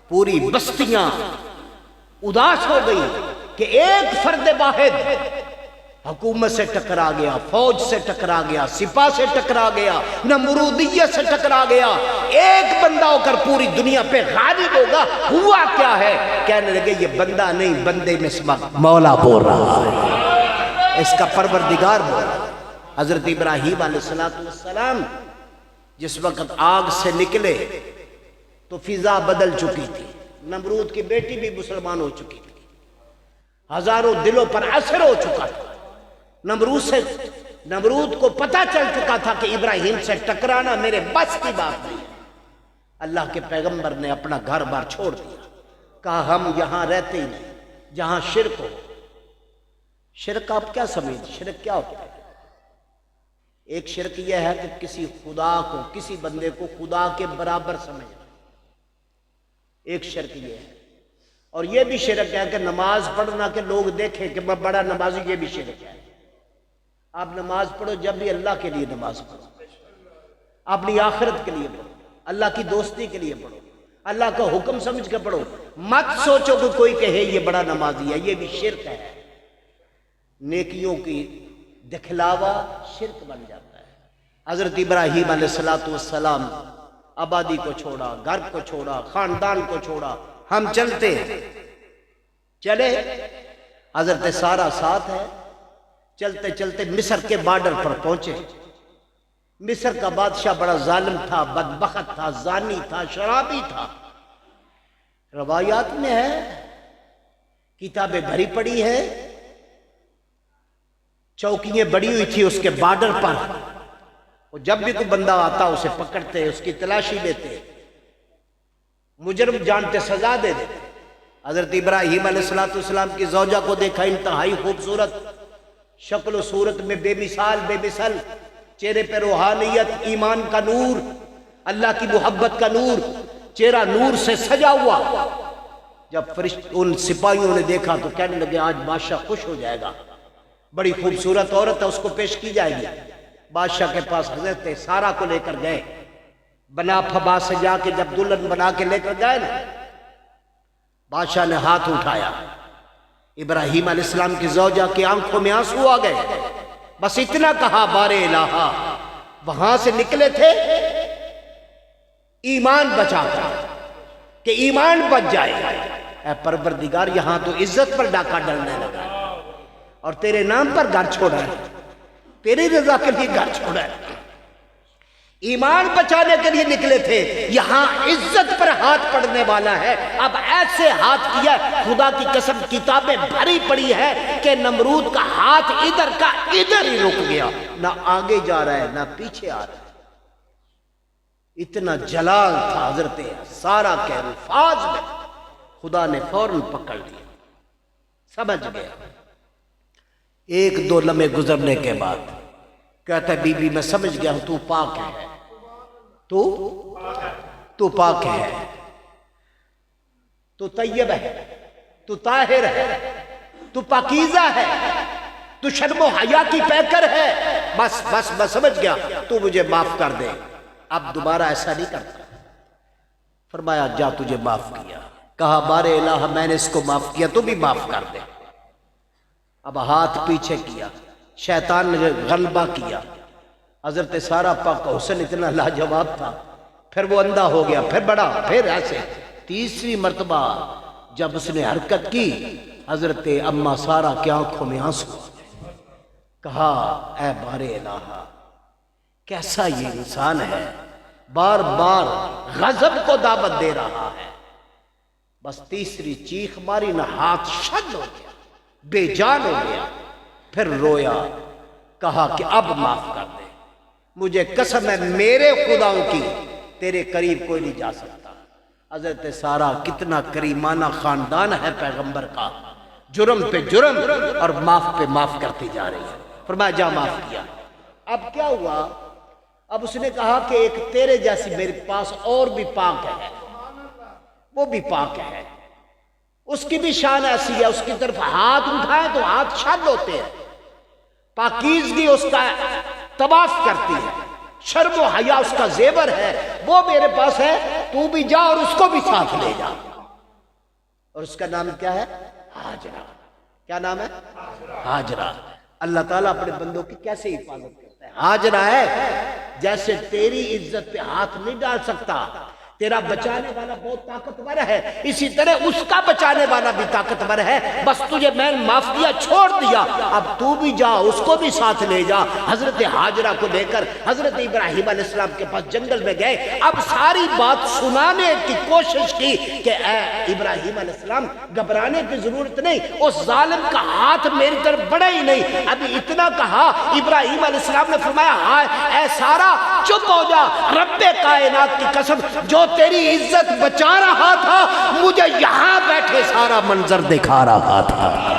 پوری بستیاں اداس ہو گئی کہ ایک فرد واحد حکومت سے ٹکرا گیا، فوج سے ٹکرا گیا، سپاہ سے ٹکرا گیا، نمرودیت سے ٹکرا گیا، ایک بندہ ہو کر پوری دنیا پہ غالب ہوگا۔ ہوا کیا ہے؟ کہنے لگے یہ بندہ نہیں، بندے میں اس وقت مولا بول رہا ہے، اس کا پروردگار بول رہا ہے۔ حضرت ابراہیم علیہ السلام جس وقت آگ سے نکلے تو فضا بدل چکی تھی، نمرود کی بیٹی بھی مسلمان ہو چکی تھی، ہزاروں دلوں پر اثر ہو چکا تھا۔ نمرود کو پتہ چل چکا تھا کہ ابراہیم سے ٹکرانا میرے بس کی بات نہیں۔ اللہ کے پیغمبر نے اپنا گھر بار چھوڑ دیا، کہا ہم یہاں رہتے ہی نہیں جہاں شرک ہو۔ شرک آپ کیا سمجھتے؟ شرک کیا ہوتا ہے؟ ایک شرک یہ ہے کہ کسی خدا کو، کسی بندے کو خدا کے برابر سمجھنا، ایک شرک یہ ہے۔ اور یہ بھی شرک ہے کہ نماز پڑھنا کہ لوگ دیکھیں کہ میں بڑا نمازی، یہ بھی شرک ہے۔ آپ نماز پڑھو جب بھی اللہ کے لیے نماز پڑھو، اپنی آخرت کے لیے پڑھو، اللہ کی دوستی کے لیے پڑھو، اللہ کا حکم سمجھ کے پڑھو، مت سوچو کہ کوئی کہے یہ بڑا نمازی ہے، یہ بھی شرک ہے۔ نیکیوں کی دکھلاوا شرک بن جاتا ہے۔ حضرت ابراہیم علیہ السلام آبادی کو چھوڑا، گھر کو چھوڑا، خاندان کو چھوڑا، ہم چلتے ہیں، چلے، حضرت سارہ ساتھ ہے، چلتے چلتے مصر کے بارڈر پر پہنچے۔ مصر کا بادشاہ بڑا ظالم تھا، بدبخت تھا، زانی تھا، شرابی تھا۔ روایات میں ہے، کتابیں بھری پڑی ہے، چوکیاں بڑی ہوئی تھی اس کے بارڈر پر، اور جب بھی کوئی بندہ آتا اسے پکڑتے، اس کی تلاشی لیتے، مجرم جانتے سزا دے دیتے۔ حضرت ابراہیم علیہ السلام کی زوجہ کو دیکھا، انتہائی خوبصورت، شکل و صورت میں بے مثال، بے مثل، چہرے پہ روحانیت، ایمان کا نور، اللہ کی محبت کا نور، چہرہ نور سے سجا ہوا۔ جب ان سپاہیوں نے دیکھا تو کہنے لگے آج بادشاہ خوش ہو جائے گا، بڑی خوبصورت عورت ہے، اس کو پیش کی جائے گی۔ بادشاہ کے پاس حضرت سارہ کو لے کر گئے، بنا پھبا سے جا کے جب دلہن بنا کے لے کر گئے نا، بادشاہ نے ہاتھ اٹھایا، ابراہیم علیہ السلام کی زوجہ کی آنکھوں میں آنسو آ گئے، بس اتنا کہا بارے الہا، وہاں سے نکلے تھے ایمان بچا کر کہ ایمان بچ جائے، اے پروردگار یہاں تو عزت پر ڈاکہ ڈلنے لگا اور تیرے نام پر گھر چھوڑا ہے، تیری رضا کے لیے گھر چھوڑا ہے، ایمان بچانے کے لیے نکلے تھے، یہاں عزت پر ہاتھ پڑنے والا ہے۔ اب ایسے ہاتھ کیا، خدا کی قسم کتابیں بھری پڑی ہے کہ نمرود کا ہاتھ ادھر کا ادھر ہی رک گیا، نہ آگے جا رہا ہے نہ پیچھے آ رہا ہے۔ اتنا جلال تھا حضرت سارہ کے الفاظ میں، خدا نے فوراً پکڑ لیا، سمجھ گیا۔ ایک دو لمحے گزرنے کے بعد کہتا ہے بی بی میں سمجھ گیا ہوں تو پاک ہے، تو پاک ہے، تو طیب ہے، تو طاہر ہے، تو پاکیزہ ہے، تو شرم و حیا کی پیکر ہے، بس بس میں سمجھ گیا، تو مجھے معاف کر دے، اب دوبارہ ایسا نہیں کرتا۔ فرمایا جا تجھے معاف کیا، کہا بارے الہ میں نے اس کو معاف کیا تو بھی معاف کر دے۔ اب ہاتھ پیچھے کیا، شیطان نے غلبہ کیا، حضرت سارہ پاک کا حسن اتنا لاجواب تھا، پھر وہ اندھا ہو گیا، پھر بڑا، پھر ایسے تیسری مرتبہ جب اس نے حرکت کی، حضرت اماں سارہ کی آنکھوں میں آنسو، کہا اے بارے الہ کیسا یہ انسان ہے، بار بار غضب کو دعوت دے رہا ہے۔ بس تیسری چیخ ماری نہ، ہاتھ شد ہو گیا، بے جان ہو گیا، پھر رویا، کہا کہ اب معاف کر دے، مجھے قسم ہے میرے خداؤں کی تیرے قریب کوئی نہیں جا سکتا۔ حضرت سارہ کتنا کریمانہ خاندان ہے پیغمبر کا، جرم پہ جرم اور معاف پہ معاف کرتی جا رہی ہے۔ فرمایا جا معاف کیا۔ اب کیا ہوا؟ اب اس نے کہا کہ ایک تیرے جیسی میرے پاس اور بھی پاک ہے، وہ بھی پاک ہے، اس کی بھی شان ایسی ہے، اس کی طرف ہاتھ اٹھائے تو ہاتھ شد ہوتے ہیں، پاکیزگی اس کا طواف کرتی ہے، شرم و حیا اس کا زیور ہے، وہ میرے پاس ہے، تو بھی جا اور اس کو بھی ساتھ لے جا۔ اور اس کا نام کیا ہے؟ ہاجرہ۔ کیا نام ہے؟ ہاجرہ۔ اللہ تعالیٰ اپنے بندوں کی کیسے حفاظت کرتا ہے؟ ہاجرہ ہے جیسے تیری عزت پہ ہاتھ نہیں ڈال سکتا، تیرا بچانے والا بہت طاقتور ہے، اسی طرح اس کا بچانے والا بھی طاقتور ہے۔ بس تجھے میں معاف کیا، چھوڑ دیا، اب تو بھی جا، اس کو بھی ساتھ لے جا۔ حضرت ہاجرہ کو لے کر حضرت ابراہیم علیہ السلام کے پاس جنگل میں گئے، اب ساری بات سنانے کی کوشش کی کہ اے ابراہیم علیہ السلام گھبرانے کی ضرورت نہیں، اس ظالم کا ہاتھ میری طرف بڑھا ہی نہیں۔ ابھی اتنا کہا، ابراہیم علیہ السلام نے فرمایا ہاں اے سارا چپ ہو جا، رب کائنات کی قسم جو تیری عزت بچا رہا تھا مجھے یہاں بیٹھے سارا منظر دکھا رہا تھا۔